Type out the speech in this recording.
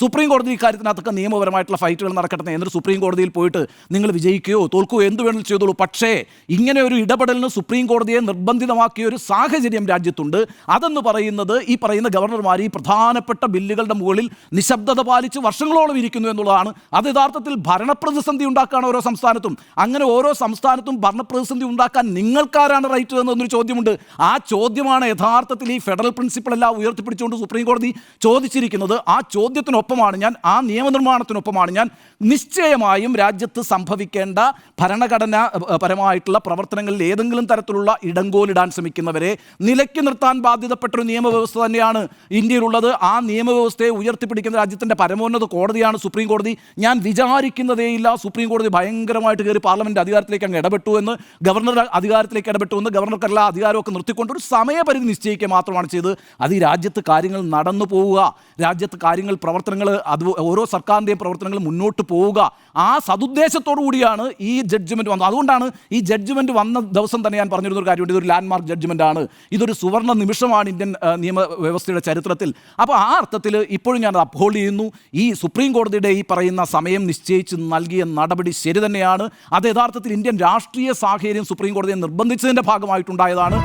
Supreme കോടതി ഇക്കാര്യത്തിനകത്തൊക്കെ നിയമപരമായിട്ടുള്ള ഫൈറ്റുകൾ നടക്കട്ടെ, എന്നിട്ട് സുപ്രീം കോടതിയിൽ പോയിട്ട് നിങ്ങൾ വിജയിക്കുകയോ തോൽക്കുകയോ എന്ത് വേണമെങ്കിലും ചെയ്തോളൂ. പക്ഷേ ഇങ്ങനെ ഒരു ഇടപെടലിന് സുപ്രീം കോടതിയെ നിർബന്ധിതമാക്കിയ ഒരു സാഹചര്യം രാജ്യത്തുണ്ട്. അതെന്ന് പറയുന്നത് ഈ പറയുന്ന ഗവർണർമാർ ഈ പ്രധാനപ്പെട്ട ബില്ലുകളുടെ മുകളിൽ നിശബ്ദത പാലിച്ച് വർഷങ്ങളോളം ഇരിക്കുന്നു എന്നുള്ളതാണ്. അത് യഥാർത്ഥത്തിൽ ഭരണപ്രതിസന്ധി ഉണ്ടാക്കുകയാണ് ഓരോ സംസ്ഥാനത്തും. അങ്ങനെ ഓരോ സംസ്ഥാനത്തും ഭരണപ്രതിസന്ധി ഉണ്ടാക്കാൻ നിങ്ങൾക്കാരാണ് റൈറ്റ് എന്നൊരു ചോദ്യമുണ്ട്. ആ ചോദ്യമാണ് യഥാർത്ഥത്തിൽ ഈ ഫെഡറൽ പ്രിൻസിപ്പിൾ എല്ലാം ഉയർത്തിപ്പിടിച്ചുകൊണ്ട് സുപ്രീം കോടതി ചോദിച്ചിരിക്കുന്നത്. ആ ചോദ്യത്തിനൊപ്പമാണ് ഞാൻ, ആ നിയമനിർമ്മാണത്തിനൊപ്പമാണ് ഞാൻ നിശ്ചയമായും രാജ്യത്ത് സംഭവിക്കേണ്ട ഭരണഘടനാ പരമായിട്ടുള്ള പ്രവർത്തനങ്ങളിൽ ഏതെങ്കിലും തരത്തിലുള്ള ഇടങ്കോലിടാൻ ശ്രമിക്കുന്നവരെ നിലയ്ക്ക് നിർത്താൻ ബാധ്യതപ്പെട്ടൊരു നിയമവ്യവസ്ഥ തന്നെയാണ് ഇന്ത്യയിലുള്ളത്. ആ നിയമവ്യവസ്ഥയെ ഉയർത്തിപ്പിടിക്കുന്ന രാജ്യത്തിൻ്റെ പരമോന്നത കോടതിയാണ് സുപ്രീം കോടതി. ഞാൻ വിചാരിക്കുന്നതേയില്ല സുപ്രീം കോടതി ഭയങ്കരമായിട്ട് കയറി പാർലമെൻറ്റ് അധികാരത്തിലേക്ക് അങ്ങ് ഇടപെട്ടു എന്ന്, ഗവർണർ അധികാരത്തിലേക്ക് ഇടപെട്ടു എന്ന്, ഗവർണർക്ക് എല്ലാ അധികാരമൊക്കെ നിർത്തിക്കൊണ്ട് ഒരു സമയപരിധി നിശ്ചയിക്കുക മാത്രമാണ് ചെയ്തത്. അത് ഈ രാജ്യത്ത് കാര്യങ്ങൾ നടന്നു പോവുക, രാജ്യത്ത് കാര്യങ്ങൾ പ്രവർത്തനങ്ങൾ അത് ഓരോ സർക്കാരിൻ്റെയും പ്രവർത്തനങ്ങൾ മുന്നോട്ട് പോവുക, ആ സതുദ്ദേശത്തോടു കൂടിയാണ് ഈ ജഡ്ജ്മെൻറ്റ് വന്നത്. അതുകൊണ്ടാണ് ഈ ജഡ്ജ്മെൻറ്റ് വന്ന ദിവസം തന്നെ ഞാൻ പറഞ്ഞിരുന്നൊരു കാര്യമുണ്ട്, ഇതൊരു ലാൻഡ്മാർക്ക് ജഡ്ജ്മെൻറ്റാണ്, ഇതൊരു സുവർണ്ണ നിമിഷമാണ് ഇന്ത്യൻ നിയമവ്യവസ്ഥയുടെ ചരിത്രത്തിൽ. അപ്പോൾ ആ അർത്ഥത്തിൽ ഇപ്പോഴും ഞാൻ അപ്ഹോൾഡ് ചെയ്യുന്നു. ഈ സുപ്രീം കോടതിയുടെ ഈ പറയുന്ന സമയം നിശ്ചയിച്ച് നൽകിയ നടപടി ശരി തന്നെയാണ്. അത് യഥാർത്ഥത്തിൽ ഇന്ത്യൻ രാഷ്ട്രീയ സാഹചര്യം സുപ്രീം കോടതിയെ നിർബന്ധിച്ചതിൻ്റെ ഭാഗമായിട്ടുണ്ടായതാണ്.